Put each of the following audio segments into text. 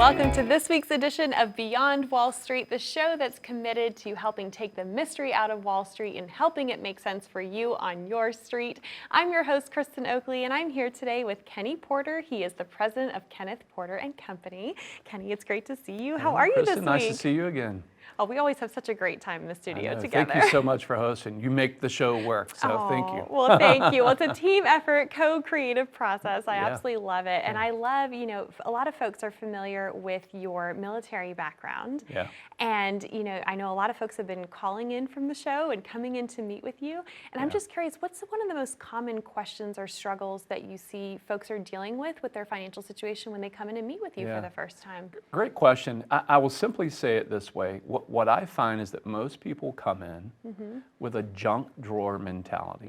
Welcome to this week's edition of Beyond Wall Street, the show that's committed to helping take the mystery out of Wall Street and helping it make sense for you on your street. I'm your host, Kristen Oakley, and I'm here today with Kenny Porter. He is the president of Kenneth Porter and Company. Kenny, it's great to see you. How are you Kristen, this week? nice to see you again. Oh, we always have such a great time in the studio together. Thank you so much for hosting. You make the show work, so thank you. Well, thank you. Well, it's a team effort, co-creative process. I absolutely love it. And I love, a lot of folks are familiar with your military background. Yeah. And, I know a lot of folks have been calling in from the show and coming in to meet with you. And I'm just curious, what's one of the most common questions or struggles that you see folks are dealing with their financial situation when they come in and meet with you for the first time? Great question. I will simply say it this way. What I find is that most people come in with a junk drawer mentality.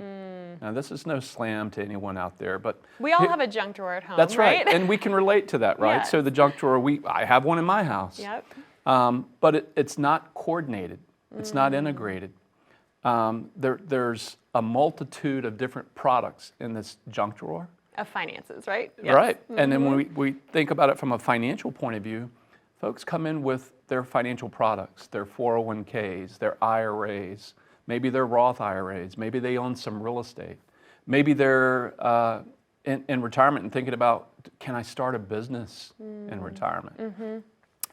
Now, this is no slam to anyone out there, but we all have a junk drawer at home. That's right, and we can relate to that, right? Yes. So the junk drawer, I have one in my house. Yep. But it's not coordinated. It's not integrated. There's a multitude of different products in this junk drawer. Of finances, right? Yes. Right. And then when we think about it from a financial point of view, folks come in with their financial products, their 401ks, their IRAs, maybe their Roth IRAs, maybe they own some real estate. Maybe they're in retirement and thinking about, can I start a business in retirement?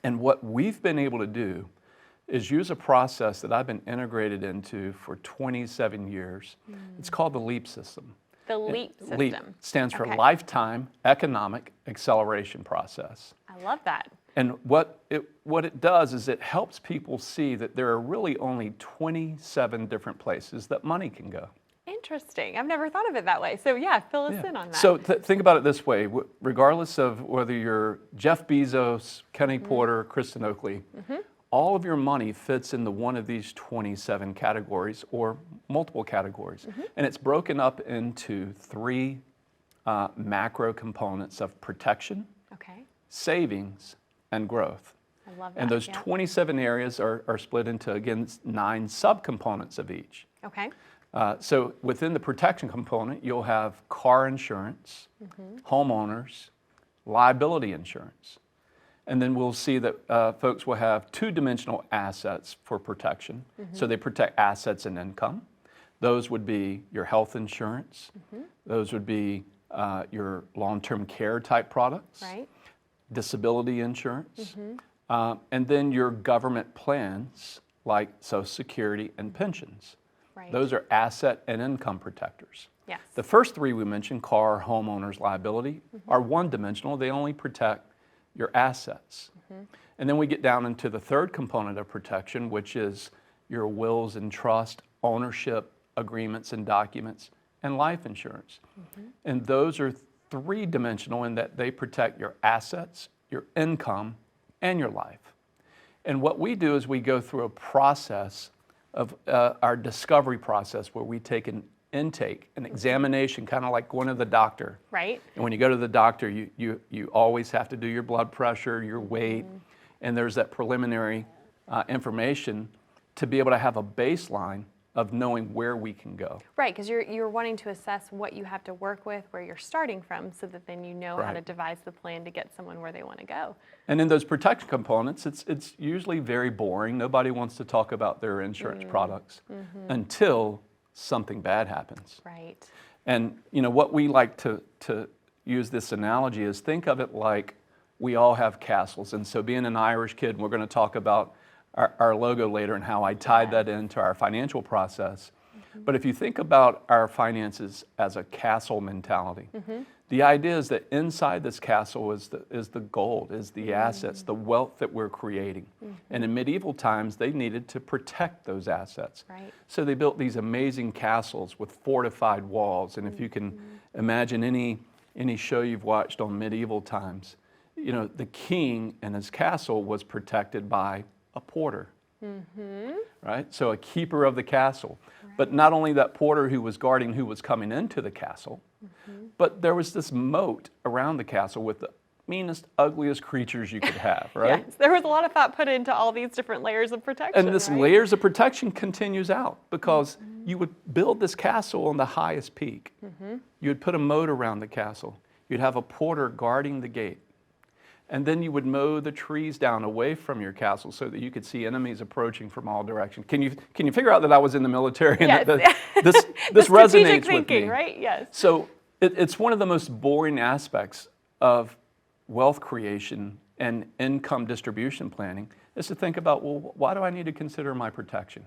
And what we've been able to do is use a process that I've been integrated into for 27 years. It's called the LEAP system. The LEAP system. LEAP stands for Lifetime Economic Acceleration Process. I love that. And what it does is it helps people see that there are really only 27 different places that money can go. Interesting. I've never thought of it that way. So fill us in on that. So think about it this way. Regardless of whether you're Jeff Bezos, Kenny Porter, Kristen Oakley, all of your money fits into one of these 27 categories or multiple categories. And it's broken up into three macro components of protection, savings, and growth. I love that. And those 27 areas are split into, again, 9 subcomponents of each. Okay. So within the protection component, you'll have car insurance, homeowners, liability insurance. And then we'll see that folks will have 2-dimensional assets for protection. So they protect assets and income. Those would be your health insurance. Those would be your long-term care type products. Right. Disability insurance. And then your government plans like Social Security and pensions. Right. Those are asset and income protectors. Yes. The first 3 we mentioned, car, homeowners, liability, are one-dimensional. They only protect your assets. And then we get down into the third component of protection, which is your wills and trust, ownership agreements and documents, and life insurance. And those are 3-dimensional in that they protect your assets, your income, and your life. And what we do is we go through a process of our discovery process where we take an intake, an examination, kind of like going to the doctor. Right. And when you go to the doctor, you always have to do your blood pressure, your weight, and there's that preliminary information to be able to have a baseline of knowing where we can go. Right, because you're wanting to assess what you have to work with, where you're starting from, so that then you know how to devise the plan to get someone where they want to go. And in those protection components, it's usually very boring. Nobody wants to talk about their insurance products until something bad happens. Right. And what we like to use this analogy is think of it like we all have castles. And so being an Irish kid, and we're going to talk about our logo later and how I tied that into our financial process. But if you think about our finances as a castle mentality, the idea is that inside this castle is the gold, is the assets, the wealth that we're creating. And in medieval times, they needed to protect those assets. Right. So they built these amazing castles with fortified walls. And if you can imagine any show you've watched on medieval times, the king and his castle was protected by a porter, right? So a keeper of the castle. Right. But not only that porter who was guarding who was coming into the castle, but there was this moat around the castle with the meanest, ugliest creatures you could have, right? Yes, there was a lot of thought put into all these different layers of protection. And this layers of protection continues out because you would build this castle on the highest peak. You would put a moat around the castle. You'd have a porter guarding the gate. And then you would mow the trees down away from your castle so that you could see enemies approaching from all directions. Can you figure out that I was in the military and Yes. that this The resonates strategic with thinking, me? right? Yes. So it's one of the most boring aspects of wealth creation and income distribution planning is to think about, well, why do I need to consider my protection?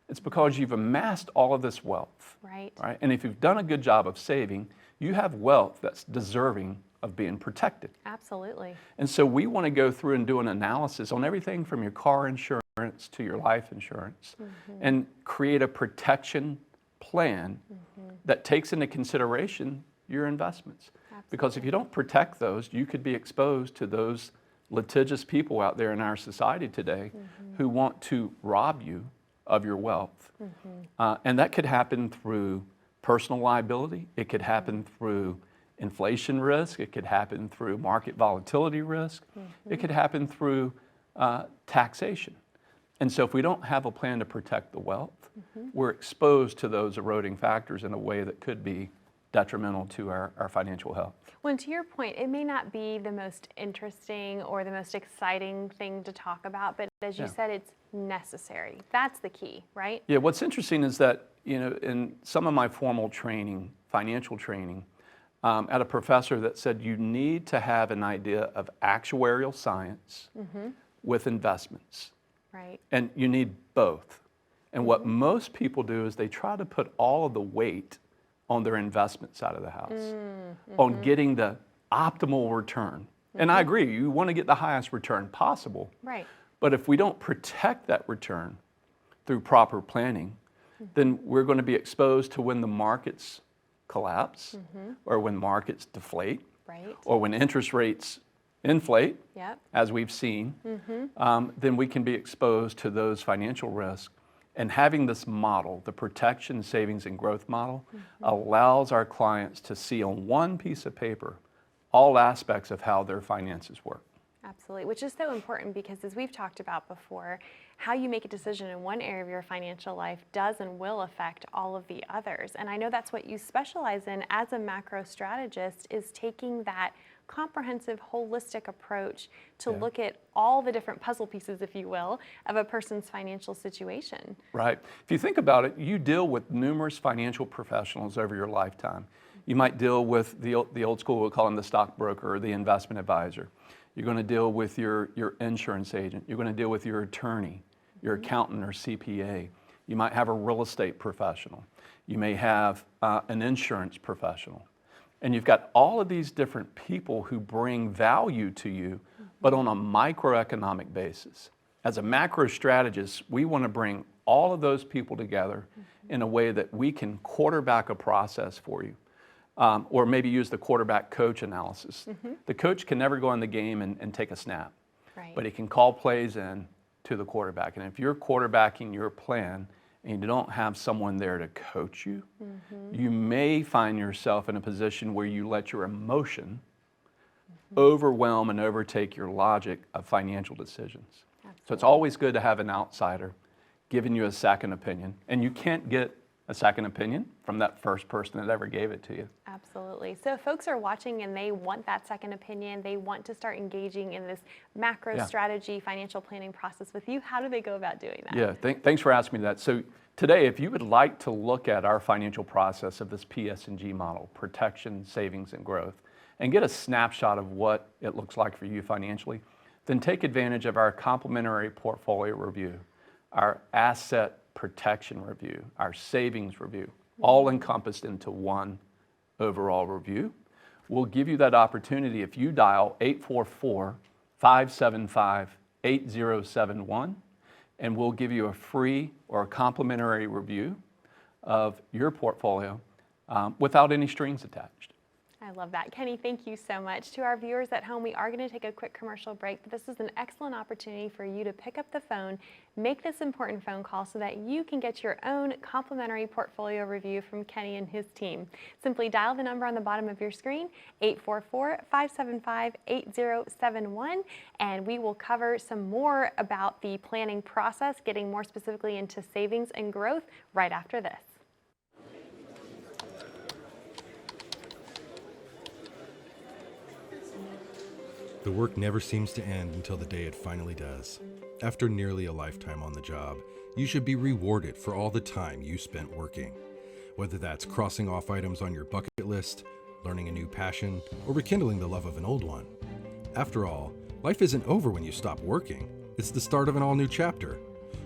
It's because you've amassed all of this wealth. Right. Right? And if you've done a good job of saving, you have wealth that's deserving of being protected. Absolutely. And so we want to go through and do an analysis on everything from your car insurance to your life insurance and create a protection plan that takes into consideration your investments. Because if you don't protect those, you could be exposed to those litigious people out there in our society today who want to rob you of your wealth. And that could happen through personal liability. It could happen through inflation risk. It could happen through market volatility risk. It could happen through taxation. And so if we don't have a plan to protect the wealth, we're exposed to those eroding factors in a way that could be detrimental to our financial health. Well, to your point, it may not be the most interesting or the most exciting thing to talk about, but as you said, it's necessary. That's the key, right? Yeah, what's interesting is that, in some of my formal training, financial training, I had a professor that said you need to have an idea of actuarial science with investments. Right. And you need both. And what most people do is they try to put all of the weight on their investment side of the house, on getting the optimal return. And I agree, you want to get the highest return possible. Right. But if we don't protect that return through proper planning, then we're going to be exposed to when the markets collapse or when markets deflate Right. or when interest rates inflate, Yep. as we've seen, then we can be exposed to those financial risks. And having this model, the protection, savings, and growth model, allows our clients to see on one piece of paper all aspects of how their finances work. Absolutely, which is so important because as we've talked about before, how you make a decision in one area of your financial life does and will affect all of the others. And I know that's what you specialize in as a macro strategist, is taking that comprehensive, holistic approach to look at all the different puzzle pieces, if you will, of a person's financial situation. Right. If you think about it, you deal with numerous financial professionals over your lifetime. You might deal with the old school, we'll call them the stockbroker or the investment advisor. You're going to deal with your insurance agent. You're going to deal with your attorney, your accountant or CPA. You might have a real estate professional. You may have an insurance professional. And you've got all of these different people who bring value to you, but on a microeconomic basis. As a macro strategist, we want to bring all of those people together in a way that we can quarterback a process for you. Or maybe use the quarterback coach analysis. The coach can never go in the game and take a snap, but he can call plays in to the quarterback. And if you're quarterbacking your plan and you don't have someone there to coach you, you may find yourself in a position where you let your emotion overwhelm and overtake your logic of financial decisions. So it's always good to have an outsider giving you a second opinion. And you can't get a second opinion from that first person that ever gave it to you. Absolutely. So if folks are watching and they want that second opinion, they want to start engaging in this macro strategy financial planning process with you, how do they go about doing that? Yeah, thanks for asking me that. So today, if you would like to look at our financial process of this PS&G model, protection, savings, and growth, and get a snapshot of what it looks like for you financially, then take advantage of our complimentary portfolio review, our asset protection review, our savings review, all encompassed into one overall review. We'll give you that opportunity if you dial 844-575-8071, and we'll give you a free or a complimentary review of your portfolio without any strings attached. I love that. Kenny, thank you so much. To our viewers at home, we are going to take a quick commercial break, but this is an excellent opportunity for you to pick up the phone, make this important phone call so that you can get your own complimentary portfolio review from Kenny and his team. Simply dial the number on the bottom of your screen, 844-575-8071, and we will cover some more about the planning process, getting more specifically into savings and growth right after this. The work never seems to end until the day it finally does. After nearly a lifetime on the job, you should be rewarded for all the time you spent working. Whether that's crossing off items on your bucket list, learning a new passion, or rekindling the love of an old one. After all, life isn't over when you stop working. It's the start of an all-new chapter.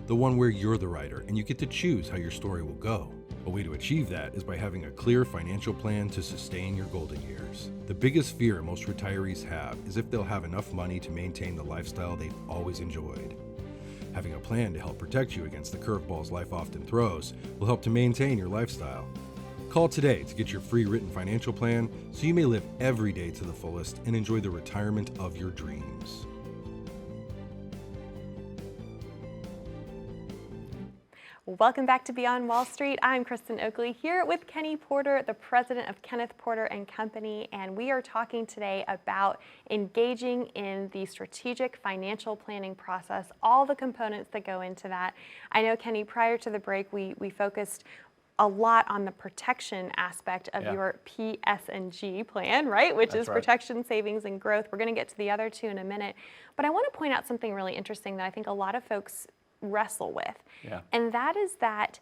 The one where you're the writer and you get to choose how your story will go. A way to achieve that is by having a clear financial plan to sustain your golden years. The biggest fear most retirees have is if they'll have enough money to maintain the lifestyle they've always enjoyed. Having a plan to help protect you against the curveballs life often throws will help to maintain your lifestyle. Call today to get your free written financial plan so you may live every day to the fullest and enjoy the retirement of your dreams. Welcome back to Beyond Wall Street. I'm Kristen Oakley here with Kenny Porter, the president of Kenneth Porter and Company, and we are talking today about engaging in the strategic financial planning process, all the components that go into that. I know, Kenny, prior to the break, we focused a lot on the protection aspect of your PS&G plan, right? Which is protection, savings, and growth. We're going to get to the other two in a minute. But I want to point out something really interesting that I think a lot of folks wrestle with. And that is that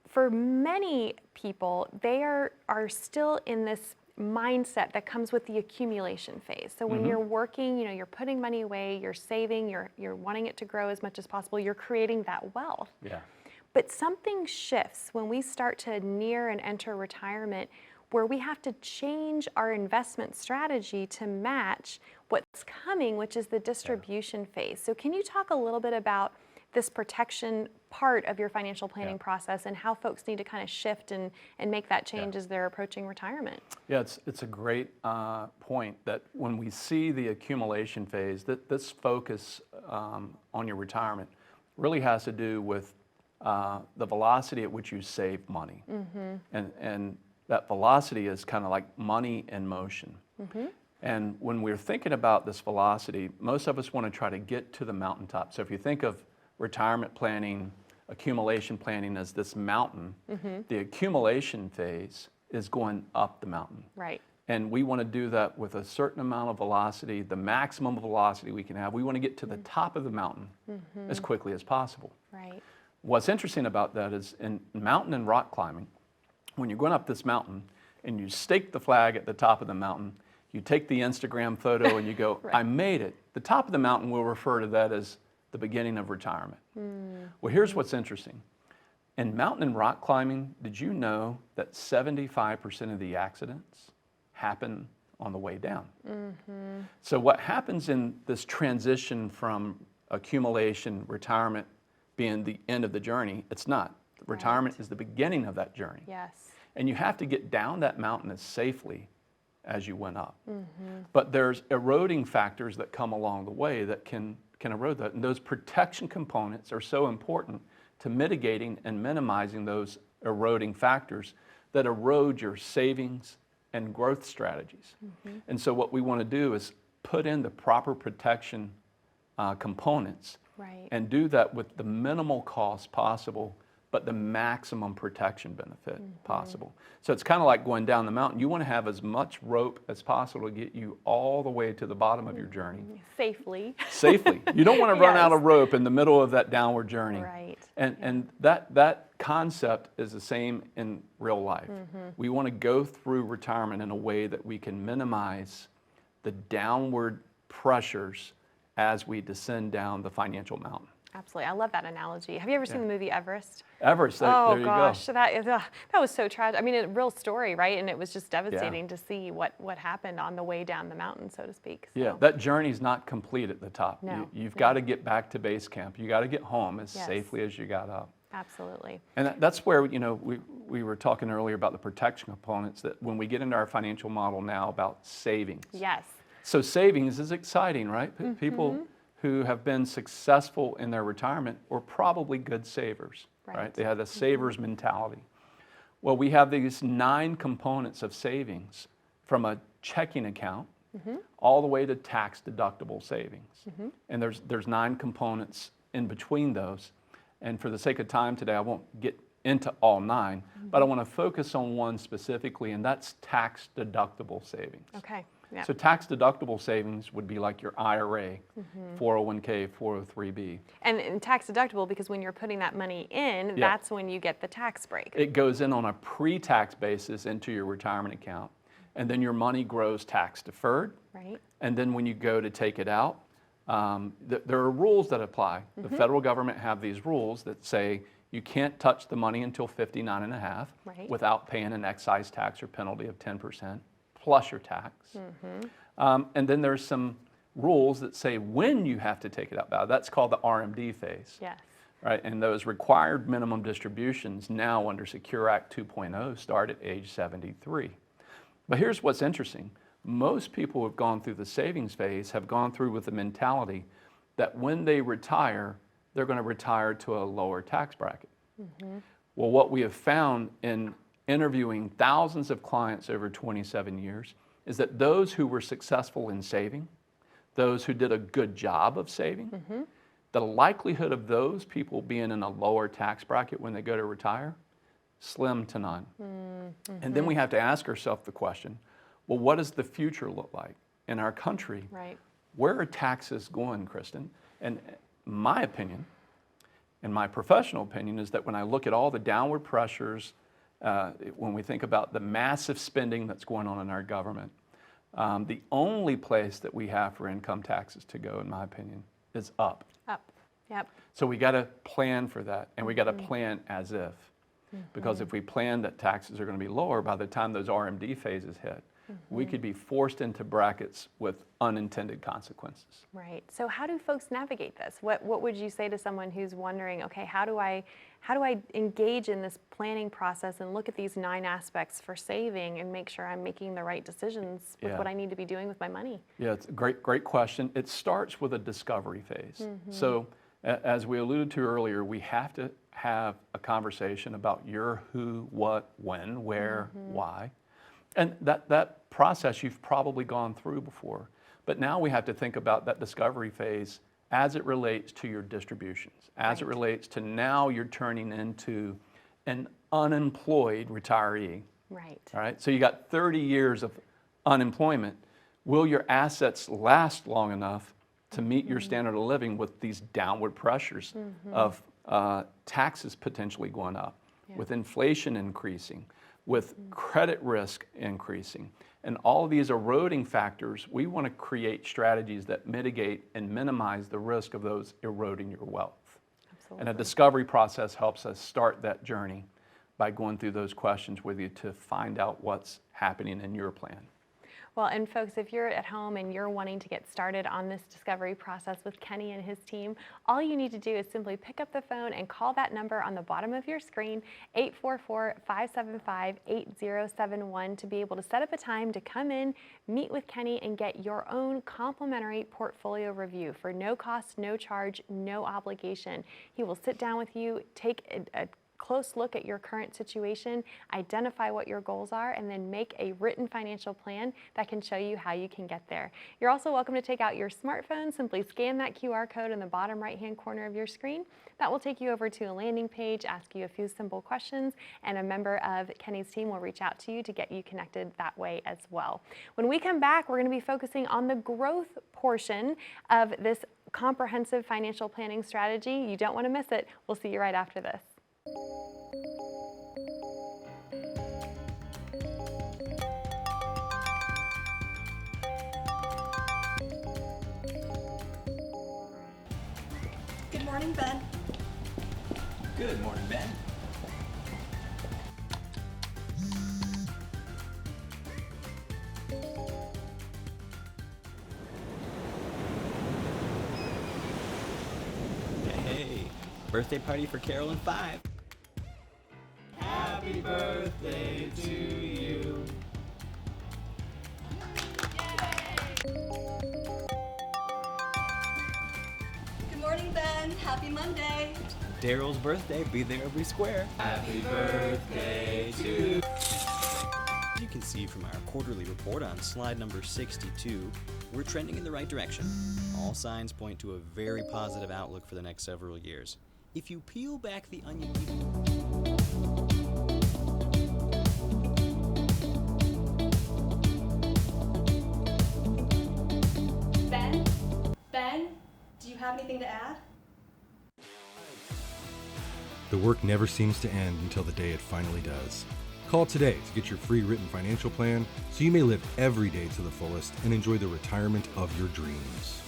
for many people, they are still in this mindset that comes with the accumulation phase. So when you're working, you're putting money away, you're saving, you're wanting it to grow as much as possible, you're creating that wealth. But something shifts when we start to near and enter retirement, where we have to change our investment strategy to match what's coming, which is the distribution phase. So can you talk a little bit about this protection part of your financial planning process and how folks need to kind of shift and make that change as they're approaching retirement? Yeah, it's a great point that when we see the accumulation phase, that this focus on your retirement really has to do with the velocity at which you save money. And that velocity is kind of like money in motion. And when we're thinking about this velocity, most of us want to try to get to the mountaintop. So if you think of retirement planning, accumulation planning as this mountain, the accumulation phase is going up the mountain. And we want to do that with a certain amount of velocity, the maximum velocity we can have. We want to get to the top of the mountain as quickly as possible. What's interesting about that is in mountain and rock climbing, when you're going up this mountain and you stake the flag at the top of the mountain, you take the Instagram photo and you go, I made it. The top of the mountain, we'll refer to that as the beginning of retirement. Well, here's what's interesting. In mountain and rock climbing, did you know that 75% of the accidents happen on the way down? So what happens in this transition from accumulation, retirement being the end of the journey, it's not. Retirement is the beginning of that journey. And you have to get down that mountain as safely as you went up. But there's eroding factors that come along the way that can erode that. And those protection components are so important to mitigating and minimizing those eroding factors that erode your savings and growth strategies. And so what we want to do is put in the proper protection components and do that with the minimal cost possible, but the maximum protection benefit possible. So it's kind of like going down the mountain. You want to have as much rope as possible to get you all the way to the bottom of your journey. Safely. You don't want to run out of rope in the middle of that downward journey. And that concept is the same in real life. We want to go through retirement in a way that we can minimize the downward pressures as we descend down the financial mountain. Absolutely. I love that analogy. Have you ever seen the movie Everest? Everest, there you go. Oh gosh, that was so tragic. I mean, a real story, right? And it was just devastating to see what happened on the way down the mountain, so to speak. So. That journey's not complete at the top. No, You've got to get back to base camp. You got to get home as safely as you got up. Absolutely. And that's where, we were talking earlier about the protection components, that when we get into our financial model now about savings. So savings is exciting, right? People who have been successful in their retirement were probably good savers, right? They had a saver's mentality. Well, we have these 9 components of savings, from a checking account all the way to tax deductible savings. And there's 9 components in between those. And for the sake of time today, I won't get into all 9, but I want to focus on one specifically, and that's tax deductible savings. Yep. So tax-deductible savings would be like your IRA, 401k, 403b. And tax deductible because when you're putting that money in, that's when you get the tax break. It goes in on a pre-tax basis into your retirement account, and then your money grows tax deferred. Right. And then when you go to take it out, there are rules that apply. The federal government have these rules that say you can't touch the money until 59 and a half without paying an excise tax or penalty of 10% plus your tax. And then there's some rules that say when you have to take it out. That's called the RMD phase. Yes. Right? And those required minimum distributions now under Secure Act 2.0 start at age 73. But here's what's interesting. Most people who have gone through the savings phase have gone through with the mentality that when they retire, they're going to retire to a lower tax bracket. Well, what we have found in interviewing thousands of clients over 27 years is that those who were successful in saving, those who did a good job of saving, the likelihood of those people being in a lower tax bracket when they go to retire, slim to none. And then we have to ask ourselves the question, well, what does the future look like in our country? Right. Where are taxes going, Kristen? And my opinion, and my professional opinion, is that when I look at all the downward pressures, when we think about the massive spending that's going on in our government, the only place that we have for income taxes to go, in my opinion, is up. Up. Yep. So we got to plan for that, and we got to plan as if. Because if we plan that taxes are going to be lower by the time those RMD phases hit, we could be forced into brackets with unintended consequences. Right. So how do folks navigate this? What would you say to someone who's wondering, okay, how do I engage in this planning process and look at these 9 aspects for saving and make sure I'm making the right decisions with what I need to be doing with my money? Yeah, it's a great question. It starts with a discovery phase. So as we alluded to earlier, we have to have a conversation about your who, what, when, where, why. And that process you've probably gone through before. But now we have to think about that discovery phase as it relates to your distributions, as it relates to now you're turning into an unemployed retiree. Right. All right. So you got 30 years of unemployment. Will your assets last long enough to meet your standard of living with these downward pressures of taxes potentially going up, with inflation increasing, with credit risk increasing, and all of these eroding factors? We want to create strategies that mitigate and minimize the risk of those eroding your wealth. Absolutely. And a discovery process helps us start that journey by going through those questions with you to find out what's happening in your plan. Well, and folks, if you're at home and you're wanting to get started on this discovery process with Kenny and his team, all you need to do is simply pick up the phone and call that number on the bottom of your screen, 844-575-8071, to be able to set up a time to come in, meet with Kenny, and get your own complimentary portfolio review for no cost, no charge, no obligation. He will sit down with you, take a close look at your current situation, identify what your goals are, and then make a written financial plan that can show you how you can get there. You're also welcome to take out your smartphone. Simply scan that QR code in the bottom right-hand corner of your screen. That will take you over to a landing page, ask you a few simple questions, and a member of Kenny's team will reach out to you to get you connected that way as well. When we come back, we're going to be focusing on the growth portion of this comprehensive financial planning strategy. You don't want to miss it. We'll see you right after this. Good morning, Ben. Good morning, Ben. Hey, birthday party for Carol and 5. Happy birthday to you. Good morning, Ben. Happy Monday. Daryl's birthday, be there every square. Happy birthday to you. As you can see from our quarterly report on slide number 62, we're trending in the right direction. All signs point to a very positive outlook for the next several years. If you peel back the onion even have anything to add? The work never seems to end until the day it finally does. Call today to get your free written financial plan so you may live every day to the fullest and enjoy the retirement of your dreams.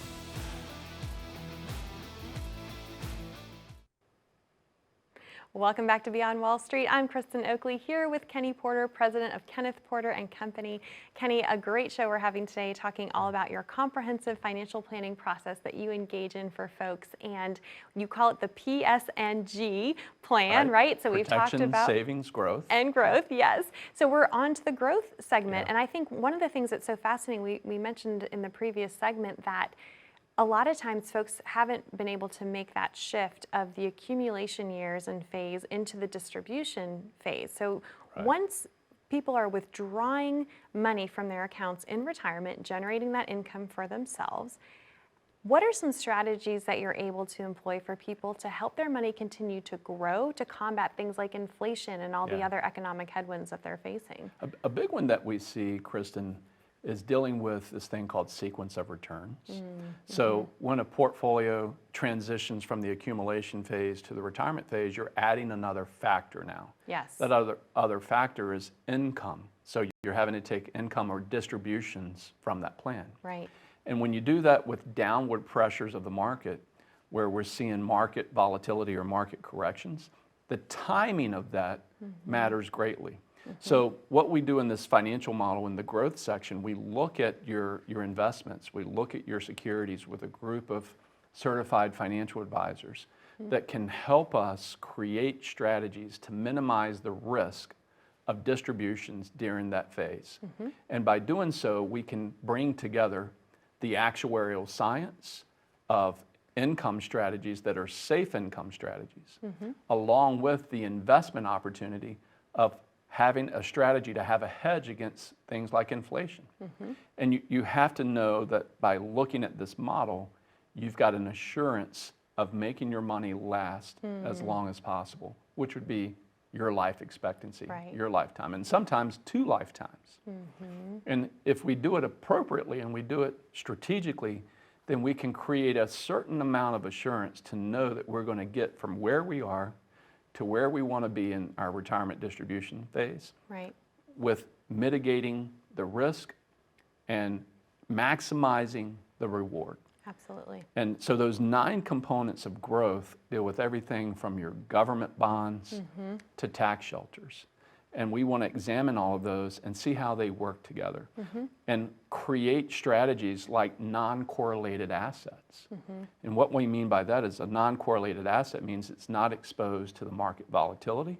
Welcome back to Beyond Wall Street. I'm Kristen Oakley here with Kenny Porter, president of Kenneth Porter and Company. Kenny, a great show we're having today talking all about your comprehensive financial planning process that you engage in for folks, and you call it the PSNG plan, right? So we've talked Protection, about savings, growth. and growth, yes. So we're on to the growth segment, Yeah. and I think one of the things that's so fascinating, we mentioned in the previous segment that a lot of times folks haven't been able to make that shift of the accumulation years and phase into the distribution phase. So once people are withdrawing money from their accounts in retirement, generating that income for themselves, what are some strategies that you're able to employ for people to help their money continue to grow, to combat things like inflation and all the Yeah. other economic headwinds that they're facing? A big one that we see, Kristen, is dealing with this thing called sequence of returns. So when a portfolio transitions from the accumulation phase to the retirement phase, you're adding another factor now. Yes. That other factor is income. So you're having to take income or distributions from that plan. Right. And when you do that with downward pressures of the market, where we're seeing market volatility or market corrections, the timing of that matters greatly. So what we do in this financial model in the growth section, we look at your investments, we look at your securities with a group of certified financial advisors that can help us create strategies to minimize the risk of distributions during that phase. And by doing so, we can bring together the actuarial science of income strategies that are safe income strategies, along with the investment opportunity of having a strategy to have a hedge against things like inflation. And you have to know that by looking at this model, you've got an assurance of making your money last as long as possible, which would be your life expectancy, Right. your lifetime, and sometimes 2 lifetimes. And if we do it appropriately and we do it strategically, then we can create a certain amount of assurance to know that we're going to get from where we are to where we want to be in our retirement distribution phase, Right. with mitigating the risk and maximizing the reward. Absolutely. And so those 9 components of growth deal with everything from your government bonds to tax shelters. And we want to examine all of those and see how they work together and create strategies like non-correlated assets. And what we mean by that is a non-correlated asset means it's not exposed to the market volatility,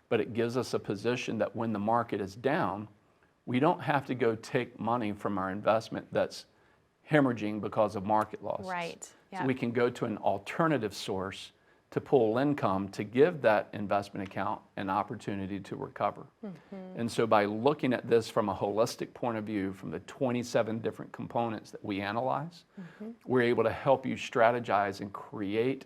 but it gives us a position that when the market is down, we don't have to go take money from our investment that's hemorrhaging because of market losses. Right. So Yeah. we can go to an alternative source to pull income to give that investment account an opportunity to recover. And so by looking at this from a holistic point of view, from the 27 different components that we analyze, we're able to help you strategize and create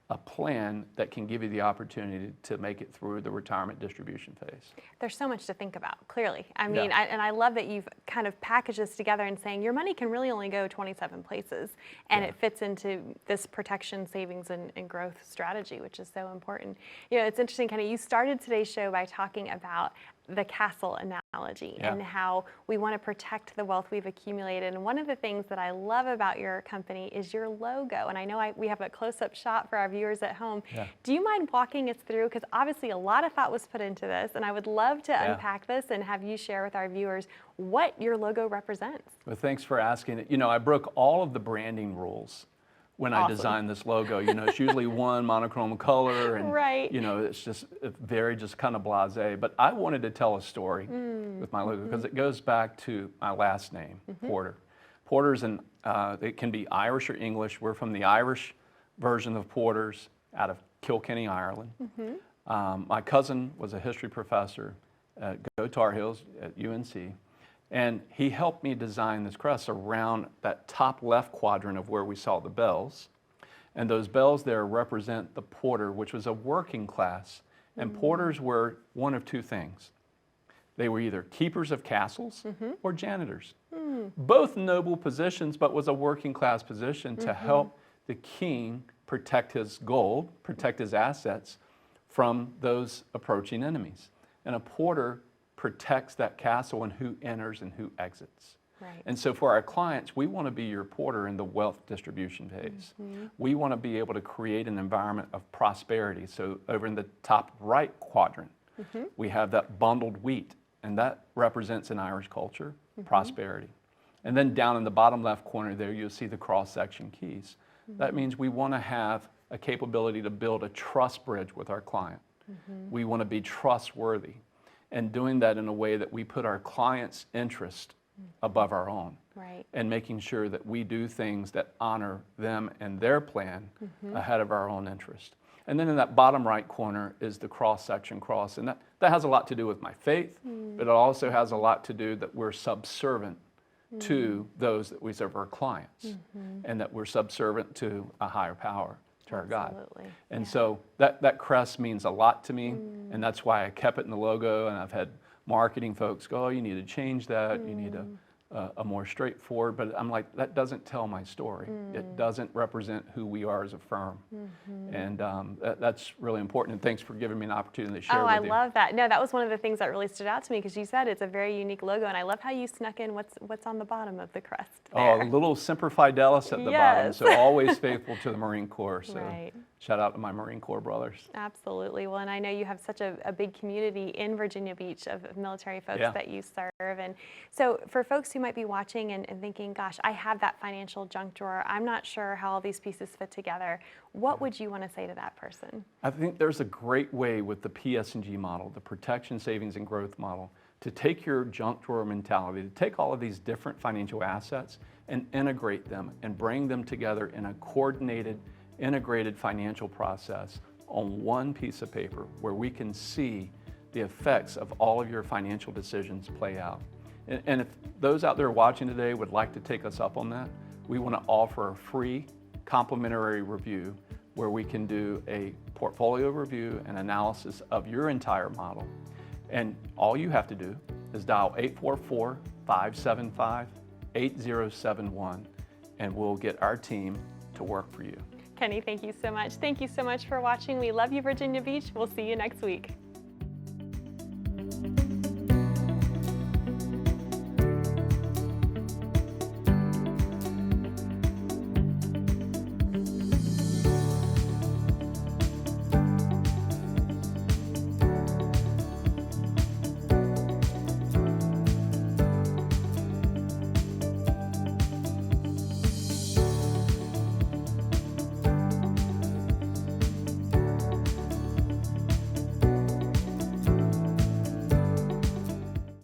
a plan that can give you the opportunity to make it through the retirement distribution phase. There's so much to think about, clearly. I mean, Yeah. and I love that you've kind of packaged this together and saying your money can really only go 27 places, and Yeah. it fits into this protection, savings, and growth strategy, which is so important. You know, it's interesting, Kenny, you started today's show by talking about the castle analogy Yeah. and how we want to protect the wealth we've accumulated. And one of the things that I love about your company is your logo. And I know we have a close-up shot for our viewers at home. Yeah. Do you mind walking us through? Because obviously a lot of thought was put into this, and I would love to Yeah. unpack this and have you share with our viewers what your logo represents. Well, thanks for asking. You know, I broke all of the branding rules when I Awesome. designed this logo. You know, it's usually one monochrome color, and Right. you know, it's just very just kind of blasé. But I wanted to tell a story with my logo because it goes back to my last name, Porter. Porter's it can be Irish or English. We're from the Irish version of Porter's out of Kilkenny, Ireland. My cousin was a history professor at Go Tar Heels at UNC. And he helped me design this crest around that top left quadrant of where we saw the bells. And those bells there represent the porter, which was a working class. And porters were one of 2 things. They were either keepers of castles or janitors. Both noble positions, but was a working class position to help the king protect his gold, protect his assets from those approaching enemies. And a porter protects that castle and who enters and who exits. Right. And so for our clients, we want to be your porter in the wealth distribution phase. We want to be able to create an environment of prosperity. So over in the top right quadrant, we have that bundled wheat, and that represents in Irish culture, prosperity. And then down in the bottom left corner there, you'll see the cross-section keys. That means we want to have a capability to build a trust bridge with our client. We want to be trustworthy, and doing that in a way that we put our client's interest above our own, Right. and making sure that we do things that honor them and their plan ahead of our own interest. And then in that bottom right corner is the cross-section cross, and that has a lot to do with my faith, but it also has a lot to do that we're subservient to those that we serve, our clients, and that we're subservient to a higher power, to our God. Absolutely. And so that crest means a lot to me, and that's why I kept it in the logo, and I've had marketing folks go, oh, you need to change that, you need a more straightforward, but I'm like, that doesn't tell my story. It doesn't represent who we are as a firm. And that's really important, and thanks for giving me an opportunity to share Oh, with I you. love that. No, that was one of the things that really stood out to me because you said it's a very unique logo, and I love how you snuck in what's on the bottom of the crest there. Oh, a little Semper Fidelis at the bottom, Yes. so always faithful to the Marine Corps. So Right. shout out to my Marine Corps brothers. Absolutely. Well, and I know you have such a big community in Virginia Beach of military folks Yeah. that you serve. And so for folks who might be watching and thinking, gosh, I have that financial junk drawer, I'm not sure how all these pieces fit together, what would you want to say to that person? I think there's a great way with the PS&G model, the protection, savings, and growth model, to take your junk drawer mentality, to take all of these different financial assets and integrate them and bring them together in a coordinated, integrated financial process on one piece of paper where we can see the effects of all of your financial decisions play out. And if those out there watching today would like to take us up on that, we want to offer a free complimentary review where we can do a portfolio review and analysis of your entire model. And all you have to do is dial 844-575-8071, and we'll get our team to work for you. Kenny, thank you so much. Thank you so much for watching. We love you, Virginia Beach. We'll see you next week.